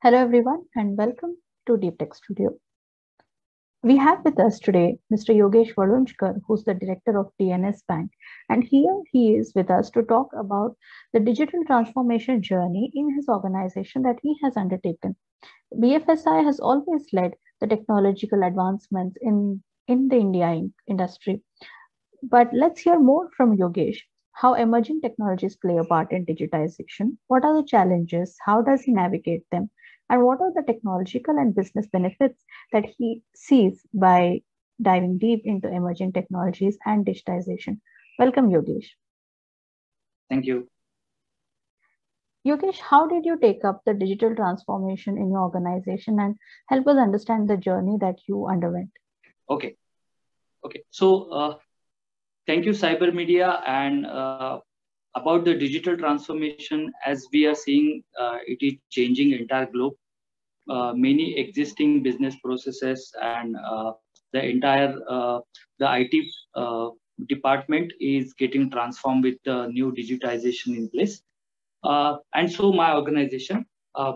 Hello, everyone, and welcome to Deep Tech Studio. We have with us today Mr. Yogesh Valunchkar, who's the director of DNS Bank, and here he is with us to talk about the digital transformation journey in his organization that he has undertaken. BFSI has always led the technological advancements in the industry. But let's hear more from Yogesh. How emerging technologies play a part in digitization? What are the challenges? How does he navigate them? And what are the technological and business benefits that he sees by diving deep into emerging technologies and digitization? Welcome, Yogesh. Thank you. Yogesh, how did you take up the digital transformation in your organization and help us understand the journey that you underwent? Okay. Thank you, Cyber Media, and about the digital transformation, as we are seeing, it is changing entire globe. Many existing business processes and the IT department is getting transformed with the new digitization in place. And so my organization,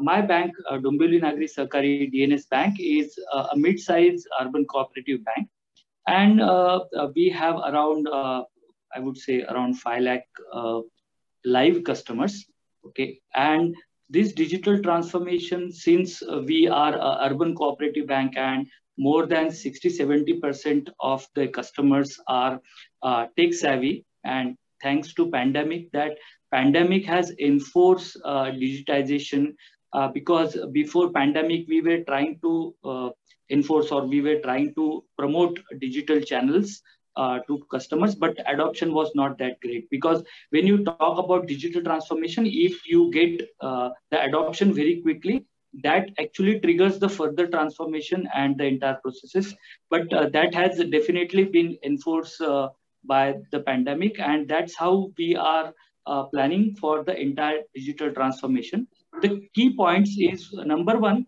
my bank, Dombivli Nagari Sahakari DNS Bank, is a mid-sized urban cooperative bank. And we have around, I would say, around 5 lakh live customers. Okay. And this digital transformation, since we are an urban cooperative bank and more than 60-70% of the customers are tech savvy, and thanks to pandemic, that pandemic has enforced digitization, because before pandemic we were trying to enforce, or we were trying to promote digital channels to customers, but adoption was not that great, because when you talk about digital transformation, if you get the adoption very quickly, that actually triggers the further transformation and the entire processes. But that has definitely been enforced by the pandemic, and that's how we are planning for the entire digital transformation. The key points is, number one,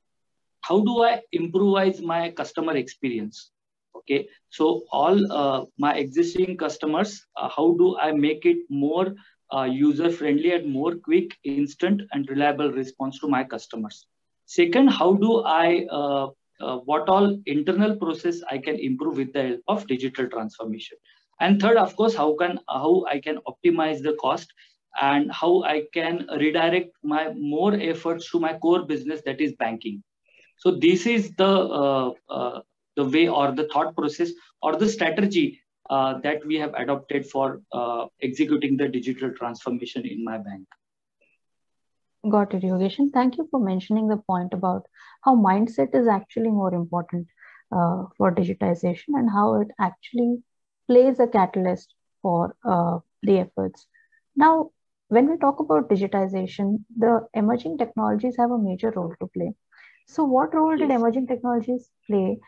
how do I improvise my customer experience? Okay, so all my existing customers, how do I make it more user friendly and more quick, instant, and reliable response to my customers? Second, how do I what all internal process I can improve with the help of digital transformation? And third, of course, how I can optimize the cost, and how I can redirect my more efforts to my core business, that is banking. So this is the way, or the thought process, or the strategy that we have adopted for executing the digital transformation in my bank. Got it, Yogesh. And thank you for mentioning the point about how mindset is actually more important for digitization and how it actually plays a catalyst for the efforts. Now, when we talk about digitization, the emerging technologies have a major role to play. So, what role did Yes. emerging technologies play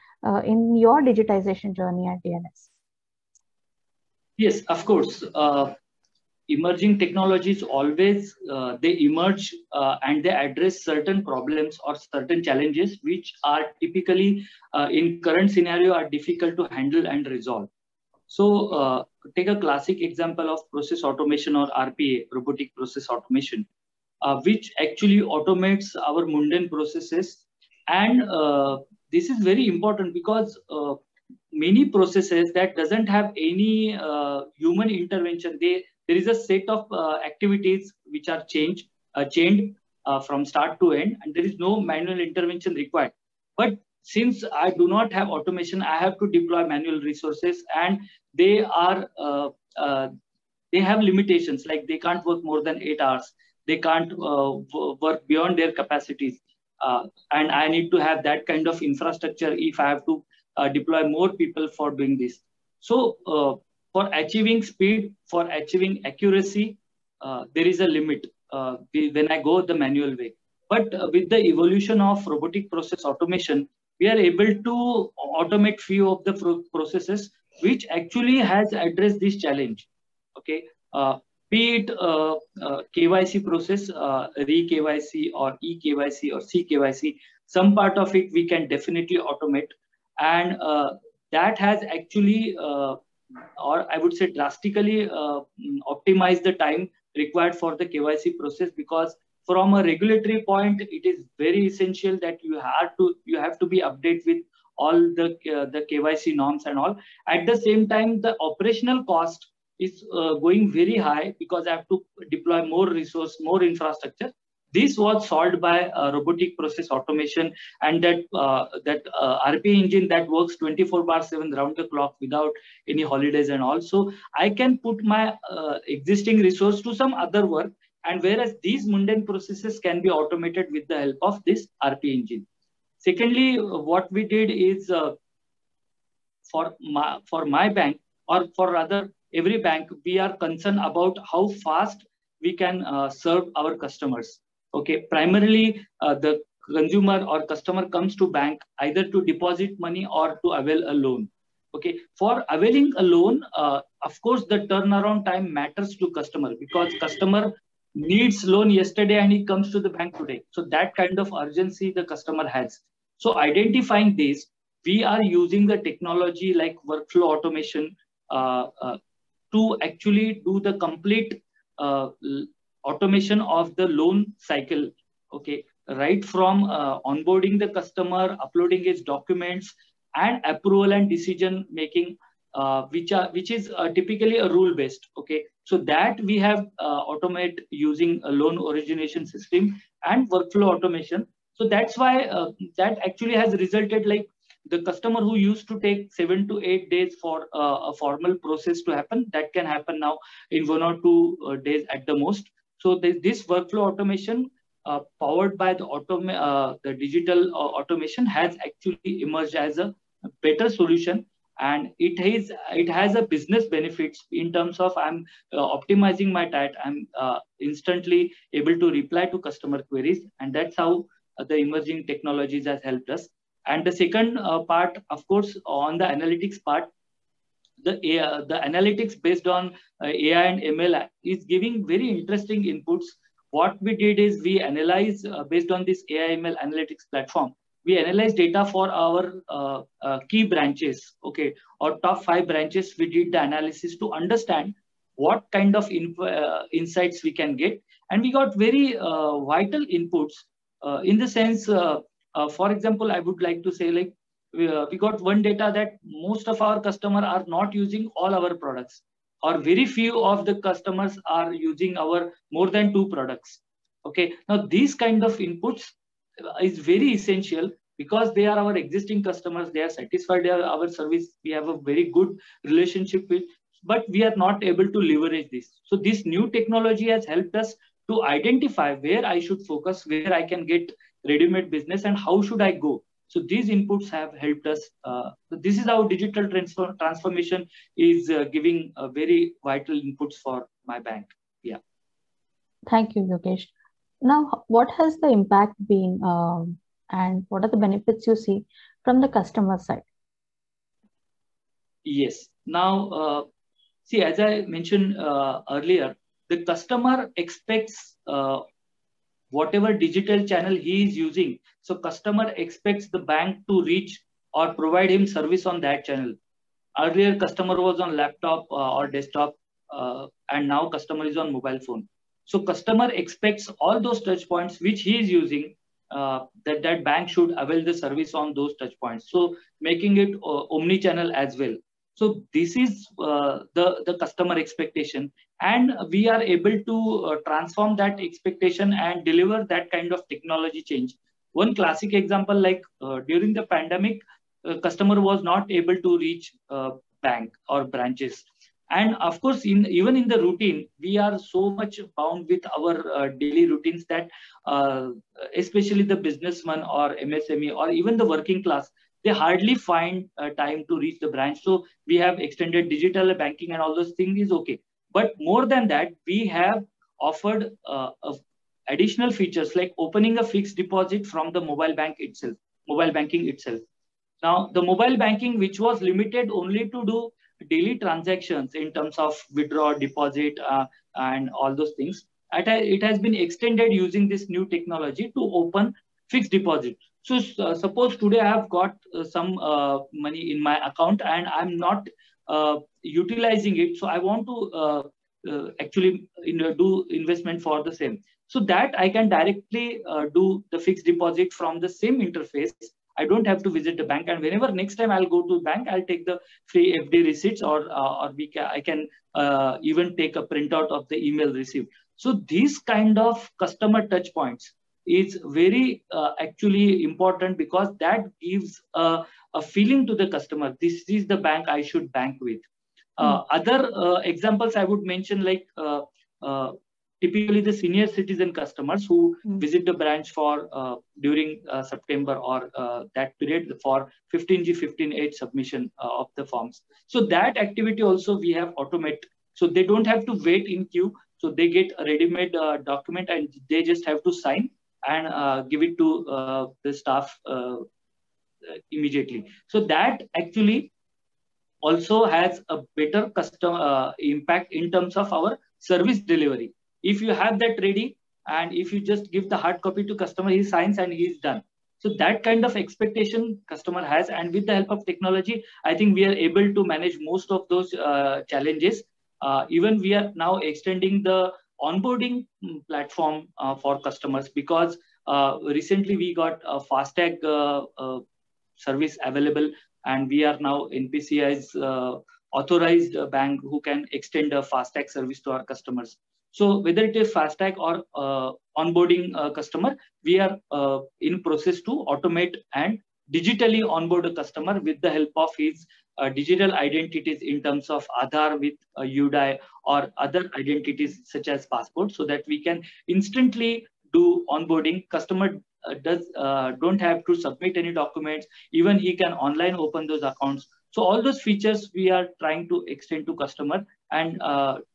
in your digitization journey at DNS? Yes, of course. Emerging technologies always they emerge and they address certain problems or certain challenges which are typically in current scenario are difficult to handle and resolve. So take a classic example of process automation, or RPA, robotic process automation, which actually automates our mundane processes. And this is very important because many processes that doesn't have any human intervention, there is a set of activities which are chained from start to end, and there is no manual intervention required. But since I do not have automation, I have to deploy manual resources, and they are they have limitations, like they can't work more than 8 hours, they can't work beyond their capacities, and I need to have that kind of infrastructure if I have to deploy more people for doing this. So for achieving speed, for achieving accuracy, there is a limit when I go the manual way. But with the evolution of robotic process automation, we are able to automate few of the processes which actually has addressed this challenge. Okay, be it KYC process, re-KYC, or e-KYC, or c-KYC, some part of it we can definitely automate, and that has actually or I would say drastically optimize the time required for the KYC process, because from a regulatory point, it is very essential that you have to be updated with all the KYC norms and all. At the same time, the operational cost is going very high because I have to deploy more resource, more infrastructure. This was solved by robotic process automation and that RPA engine that works 24/7 round the clock without any holidays and all. So I can put my existing resource to some other work, and whereas these mundane processes can be automated with the help of this RPA engine. Secondly, what we did is for my bank, or for rather every bank, we are concerned about how fast we can serve our customers. Okay, primarily the consumer or customer comes to bank either to deposit money or to avail a loan. Okay, for availing a loan, of course, the turnaround time matters to customer because customer needs loan yesterday and he comes to the bank today. So that kind of urgency the customer has. So identifying this, we are using the technology like workflow automation to actually do the complete automation of the loan cycle. Okay, right from onboarding the customer, uploading his documents, and approval and decision making, which is typically a rule based. Okay, so that we have automate using a loan origination system and workflow automation. So that's why that actually has resulted like the customer who used to take 7 to 8 days for a formal process to happen, that can happen now in 1 or 2 days at the most. So this workflow automation powered by the digital automation has actually emerged as a better solution, and it has a business benefits in terms of I'm optimizing my time, I'm instantly able to reply to customer queries, and that's how the emerging technologies has helped us. And the second part, of course, on the analytics part, the analytics based on AI and ML is giving very interesting inputs. What we did is we analyze based on this AI ML analytics platform. We analyze data for our key branches, okay, or top 5 branches. We did the analysis to understand what kind of insights we can get, and we got very vital inputs in the sense. For example, I would like to say like we got one data that most of our customers are not using all our products, or very few of the customers are using our more than 2 products. Okay, now these kind of inputs is very essential because they are our existing customers. They are satisfied with our service. We have a very good relationship with, but we are not able to leverage this. So this new technology has helped us to identify where I should focus, where I can get ready-made business, and how should I go. So these inputs have helped us. This is how digital transformation is giving very vital inputs for my bank. Yeah. Thank you, Yogesh. Now, what has the impact been and what are the benefits you see from the customer side? Yes. Now, see, as I mentioned earlier, the customer expects whatever digital channel he is using. So customer expects the bank to reach or provide him service on that channel. Earlier, customer was on laptop or desktop, and now customer is on mobile phone. So customer expects all those touch points which he is using, that bank should avail the service on those touch points. So making it omni-channel as well. So this is the customer expectation, and we are able to transform that expectation and deliver that kind of technology change. One classic example, like during the pandemic, customer was not able to reach bank or branches. And of course, even in the routine, we are so much bound with our daily routines that especially the businessman or MSME or even the working class, they hardly find time to reach the branch. So we have extended digital banking and all those things is okay. But more than that, we have offered additional features like opening a fixed deposit from the mobile banking itself. Now, the mobile banking, which was limited only to do daily transactions in terms of withdraw, deposit, and all those things, it has been extended using this new technology to open fixed deposit. So suppose today I have got some money in my account and I'm not utilizing it. So I want to actually do investment for the same. So that I can directly do the fixed deposit from the same interface. I don't have to visit the bank, and whenever next time I'll go to bank, I'll take the free FD receipts, I can even take a printout of the email received. So these kind of customer touch points is very actually important, because that gives a feeling to the customer. This is the bank I should bank with. Other examples I would mention, like uh, typically the senior citizen customers who visit the branch for during September or that period for 15G 15H submission of the forms. So that activity also we have automate. So they don't have to wait in queue. So they get a ready-made document and they just have to sign and give it to the staff immediately. So that actually also has a better customer impact in terms of our service delivery. If you have that ready and if you just give the hard copy to customer, he signs and he is done. So that kind of expectation customer has, and with the help of technology, I think we are able to manage most of those challenges. Even we are now extending the onboarding platform for customers, because recently we got a FASTag service available, and we are now NPCI's authorized bank who can extend a FASTag service to our customers. So whether it is FASTag or onboarding a customer, we are in process to automate and digitally onboard a customer with the help of his digital identities in terms of Aadhaar with UDI or other identities such as passport, so that we can instantly do onboarding. Customer don't have to submit any documents. Even he can online open those accounts. So all those features we are trying to extend to customer and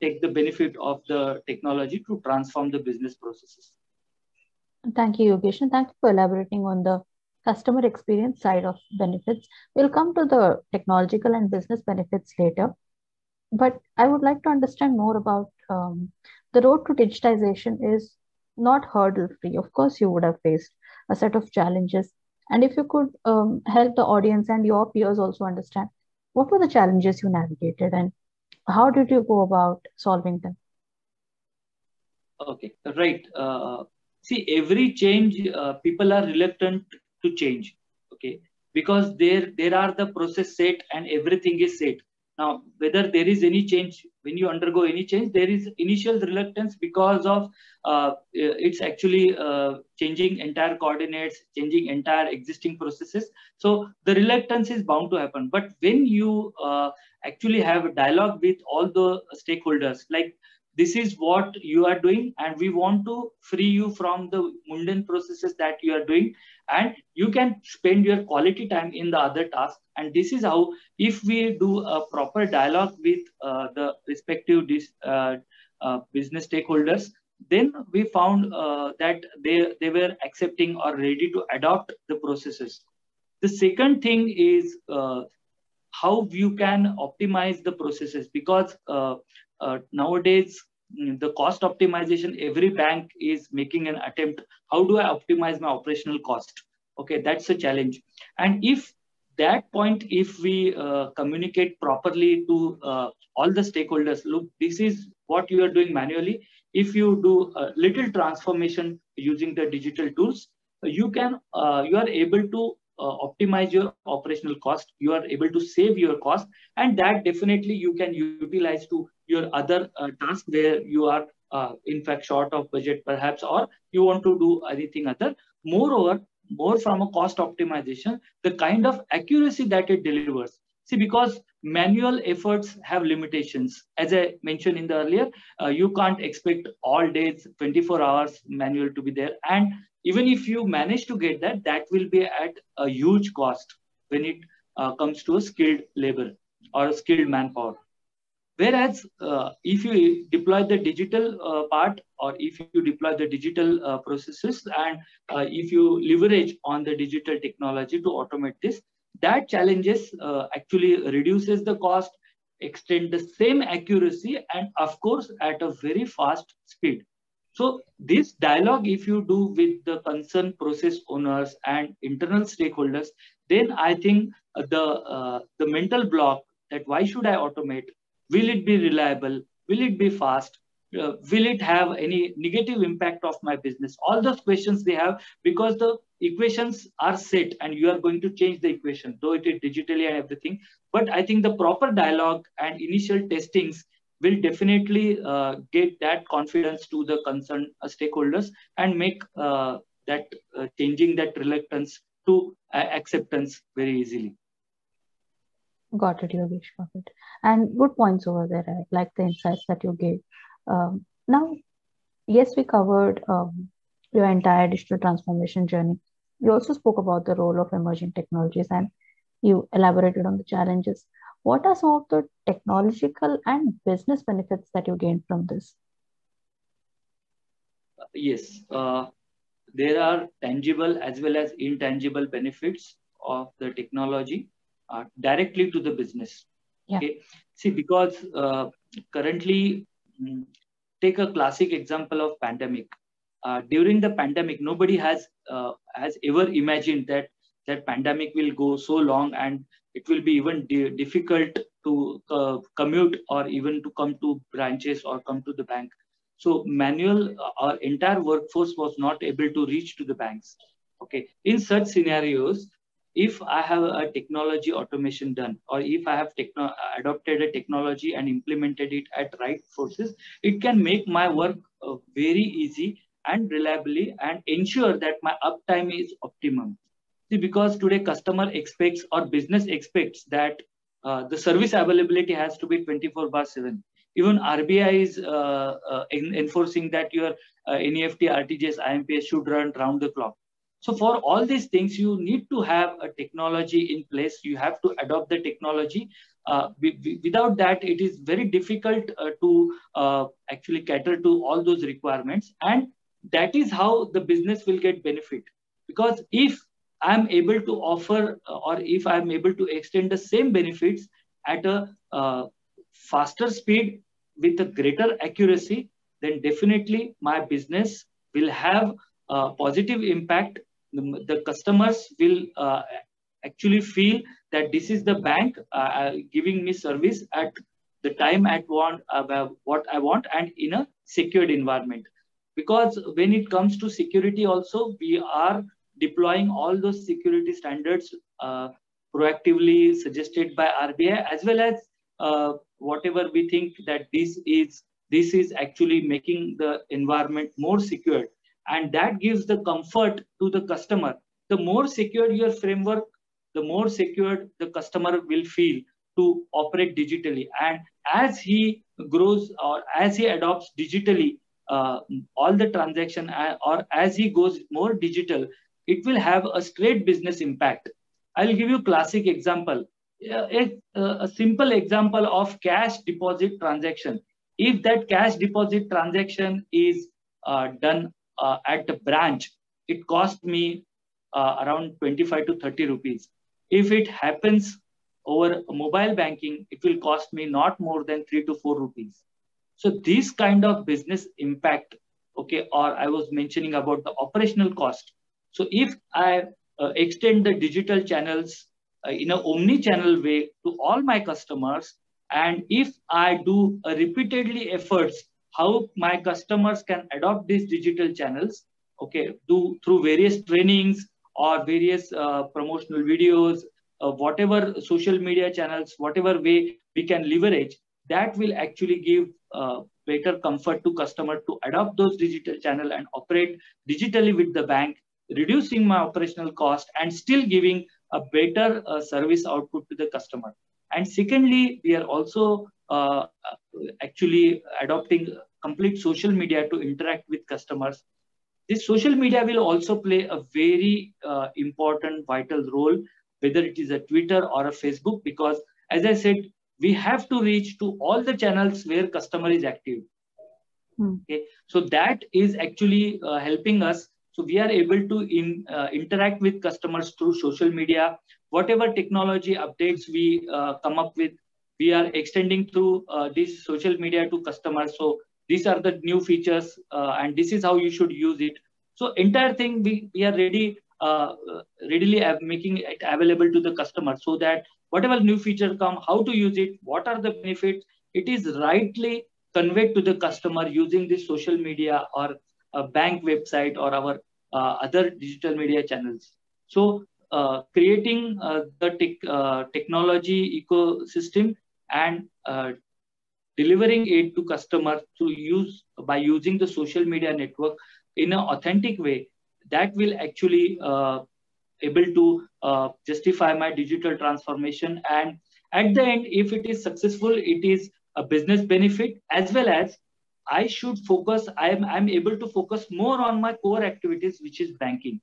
take the benefit of the technology to transform the business processes. Thank you, Yogesh, and thank you for elaborating on the customer experience side of benefits. We'll come to the technological and business benefits later, but I would like to understand more about the road to digitization is not hurdle free. Of course, you would have faced a set of challenges. And if you could help the audience and your peers also understand what were the challenges you navigated and how did you go about solving them? Okay, right. See, every change, people are reluctant to change. Okay, because there are the process set and everything is set. Now, whether there is any change, when you undergo any change, there is initial reluctance because of it's actually changing entire coordinates, changing entire existing processes. So the reluctance is bound to happen. But when you actually have a dialogue with all the stakeholders, like this is what you are doing, and we want to free you from the mundane processes that you are doing, and you can spend your quality time in the other tasks. And this is how, if we do a proper dialogue with the respective business stakeholders, then we found that they were accepting or ready to adopt the processes. The second thing is how you can optimize the processes, because nowadays the cost optimization, every bank is making an attempt. How do I optimize my operational cost? Okay, that's a challenge. And if that point, if we communicate properly to all the stakeholders, look, this is what you are doing manually. If you do a little transformation using the digital tools, you are able to optimize your operational cost. You are able to save your cost, and that definitely you can utilize to your other tasks where you are in fact short of budget perhaps, or you want to do anything other. Moreover, more from a cost optimization, the kind of accuracy that it delivers. See, because manual efforts have limitations. As I mentioned in the earlier, you can't expect all days 24 hours manual to be there. And even if you manage to get that, that will be at a huge cost when it comes to a skilled labor or a skilled manpower. Whereas if you deploy the digital part, or if you deploy the digital processes, and if you leverage on the digital technology to automate this, that challenges actually reduces the cost, extend the same accuracy, and of course at a very fast speed. So this dialogue, if you do with the concerned process owners and internal stakeholders, then I think the mental block that why should I automate? Will it be reliable? Will it be fast? will it have any negative impact of my business? All those questions they have, because the equations are set and you are going to change the equation, though it is digitally and everything. But I think the proper dialogue and initial testings will definitely get that confidence to the concerned stakeholders and make that changing that reluctance to acceptance very easily. Got it, Yogesh. Got it. And good points over there. I like the insights that you gave. Now, yes, we covered your entire digital transformation journey. You also spoke about the role of emerging technologies and you elaborated on the challenges. What are some of the technological and business benefits that you gained from this? Yes, there are tangible as well as intangible benefits of the technology directly to the business. Yeah. Okay. See, because currently, take a classic example of pandemic. During the pandemic, nobody has ever imagined that pandemic will go so long and it will be even difficult to commute or even to come to branches or come to the bank. So our entire workforce was not able to reach to the banks. Okay. In such scenarios, if I have a technology automation done, or if I have adopted a technology and implemented it at right forces, it can make my work very easy and reliably and ensure that my uptime is optimum. See, because today customer expects or business expects that the service availability has to be 24/7. Even RBI is enforcing that your NEFT, RTGS, IMPS should run round the clock. So for all these things, you need to have a technology in place. You have to adopt the technology. Without that, it is very difficult to actually cater to all those requirements. And that is how the business will get benefit. Because if I'm able to offer or if I'm able to extend the same benefits at a faster speed with a greater accuracy, then definitely my business will have a positive impact. The customers will actually feel that this is the bank giving me service at the time what I want and in a secured environment. Because when it comes to security also, we are deploying all those security standards proactively suggested by RBI, as well as whatever we think that this is actually making the environment more secure. And that gives the comfort to the customer. The more secure your framework, the more secure the customer will feel to operate digitally. And as he grows or as he adopts digitally all the transaction, or as he goes more digital, it will have a straight business impact. I'll give you a classic example. A simple example of cash deposit transaction. If that cash deposit transaction is done at the branch, it cost me around 25 to 30 rupees. If it happens over mobile banking, it will cost me not more than 3 to 4 rupees. So this kind of business impact, okay, or I was mentioning about the operational cost. So if I extend the digital channels in an omni-channel way to all my customers, and if I do repeatedly efforts how my customers can adopt these digital channels, okay, through various trainings or various promotional videos, whatever social media channels, whatever way we can leverage, that will actually give better comfort to customer to adopt those digital channel and operate digitally with the bank, reducing my operational cost and still giving a better service output to the customer. And secondly, we are also actually adopting complete social media to interact with customers. This social media will also play a very important, vital role, whether it is a Twitter or a Facebook, because as I said, we have to reach to all the channels where customer is active. Okay, so that is actually helping us. So we are able to interact with customers through social media. Whatever technology updates we come up with, we are extending through this social media to customers. So these are the new features and this is how you should use it. So entire thing we are readily making it available to the customer, so that whatever new feature come, how to use it, what are the benefits, it is rightly conveyed to the customer using this social media or a bank website or our other digital media channels. So creating the technology ecosystem and delivering it to customers to use by using the social media network in an authentic way, that will actually able to justify my digital transformation. And at the end, if it is successful, it is a business benefit, as well as I should focus, I'm able to focus more on my core activities, which is banking.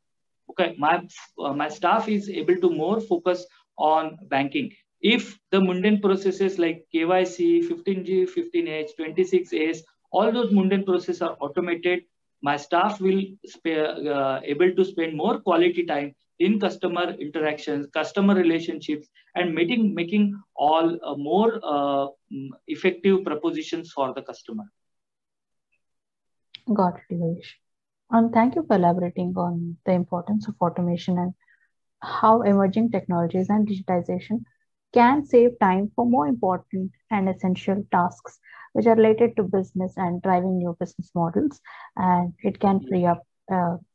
Okay, my staff is able to more focus on banking. If the mundane processes like KYC, 15G, 15H, 26As, all those mundane processes are automated, my staff will able to spend more quality time in customer interactions, customer relationships, and making all more effective propositions for the customer. Got it, Yogesh. And thank you for elaborating on the importance of automation and how emerging technologies and digitization can save time for more important and essential tasks which are related to business and driving new business models, and it can free up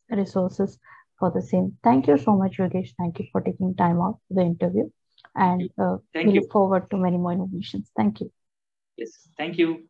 resources for the same. Thank you so much, Yogesh. Thank you for taking time out for the interview, and we look forward to many more innovations. Thank you. Yes, thank you.